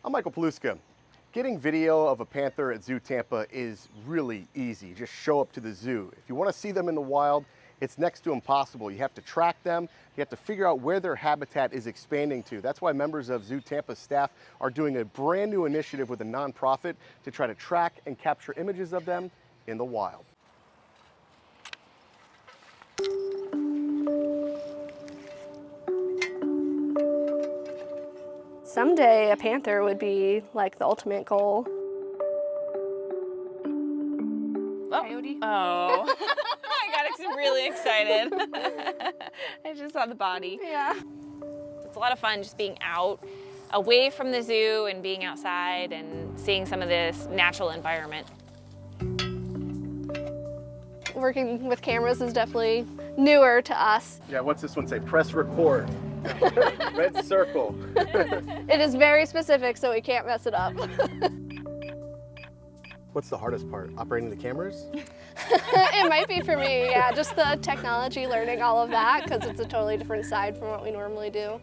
I'm Michael Paluska. Getting video of a panther at ZooTampa is really easy. Just show up to the zoo. If you want to see them in the wild, it's next to impossible. You have to track them. You have to figure out where their habitat is expanding to. That's why members of ZooTampa staff are doing a brand new initiative with a nonprofit to try to track and capture images of them in the wild. Someday a panther would be like the ultimate goal. Oh. Coyote. Oh. I got really excited. I just saw the body. Yeah. It's a lot of fun just being out, away from the zoo and being outside and seeing some of this natural environment. Working with cameras is definitely newer to us. Yeah, what's this one say? Press record. Red circle. It is very specific, so we can't mess it up. What's the hardest part? Operating the cameras? It might be for me, yeah, just the technology, learning all of that, because it's a totally different side from what we normally do.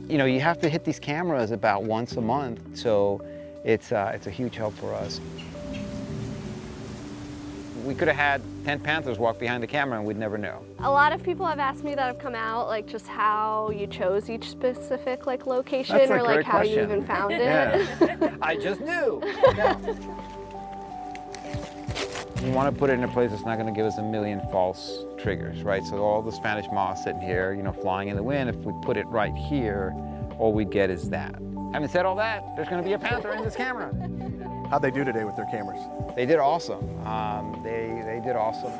You know, you have to hit these cameras about once a month, so it's a huge help for us. We could have had 10 panthers walk behind the camera and we'd never know. A lot of people have asked me that have come out, like just how you chose each specific like location, That's a or like great how you question. even found it. Yeah. I just knew. We want to put it in a place that's not going to give us a million false triggers, right? So all the Spanish moths sitting here, you know, flying in the wind, if we put it right here, all we get is that. Having said all that, there's going to be a panther in this camera. How'd they do today with their cameras? They did awesome. They did awesome.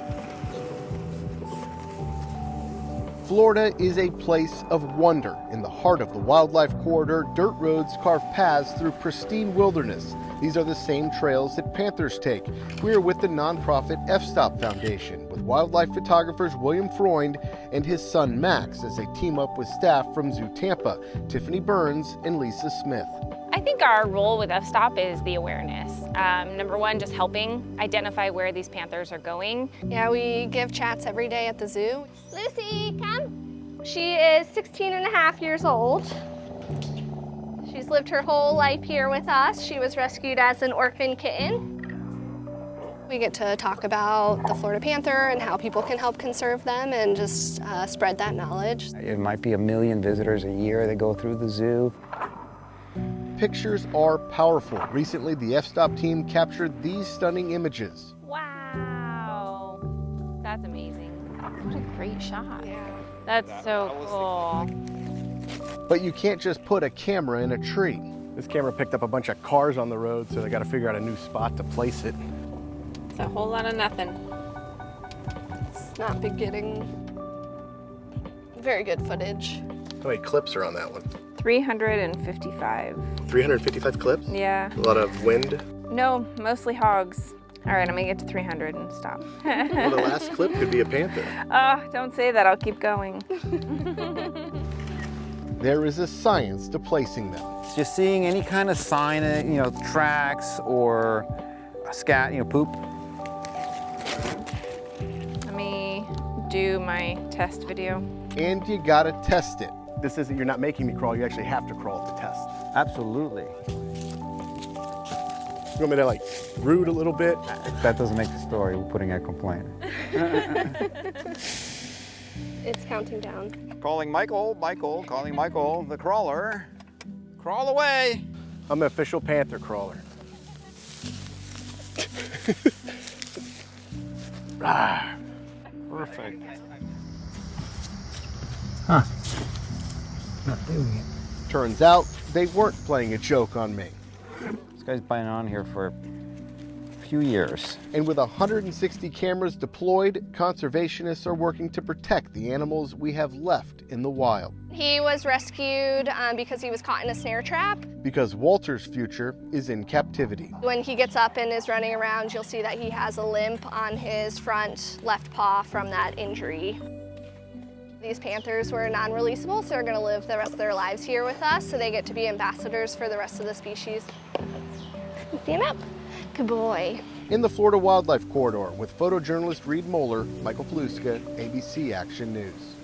Florida is a place of wonder. In the heart of the wildlife corridor, dirt roads carve paths through pristine wilderness. These are the same trails that panthers take. We are with the nonprofit fStop Foundation, with wildlife photographers William Freund and his son Max as they team up with staff from ZooTampa, Tiffany Burns and Lisa Smith. I think our role with fStop is the awareness. Number one, just helping identify where these panthers are going. Yeah, we give chats every day at the zoo. Lucy, come. She is 16 and a half years old. She's lived her whole life here with us. She was rescued as an orphan kitten. We get to talk about the Florida panther and how people can help conserve them and just spread that knowledge. It might be 1 million visitors a year that go through the zoo. Pictures are powerful. Recently, the fStop team captured these stunning images. Wow, that's amazing. What a great shot. Yeah. That's so cool. But you can't just put a camera in a tree. This camera picked up a bunch of cars on the road, so they got to figure out a new spot to place it. It's a whole lot of nothing. It's not been getting very good footage. How many clips are on that one? 355. 355 clips? Yeah. A lot of wind. No, mostly hogs. All right, I'm gonna get to 300 and stop. Well, the last clip could be a panther. Oh, don't say that, I'll keep going. There is a science to placing them. Just seeing any kind of sign, you know, tracks or scat, you know, poop. Let me do my test video. And you gotta test it. This isn't, you're not making me crawl, you actually have to crawl to test. Absolutely. You want me to like root a little bit? That doesn't make the story. We're putting a complaint. It's counting down. Calling Michael, calling Michael, the crawler. Crawl away. I'm an official panther crawler. Ah, perfect. Huh. Not doing it. Turns out they weren't playing a joke on me. This guy's been on here for a few years. And with 160 cameras deployed, conservationists are working to protect the animals we have left in the wild. He was rescued because he was caught in a snare trap. Because Walter's future is in captivity. When he gets up and is running around, you'll see that he has a limp on his front left paw from that injury. These panthers were non-releasable, so they're going to live the rest of their lives here with us, so they get to be ambassadors for the rest of the species. Stand up. Good boy. In the Florida Wildlife Corridor with photojournalist Reed Moeller, Michael Paluska, ABC Action News.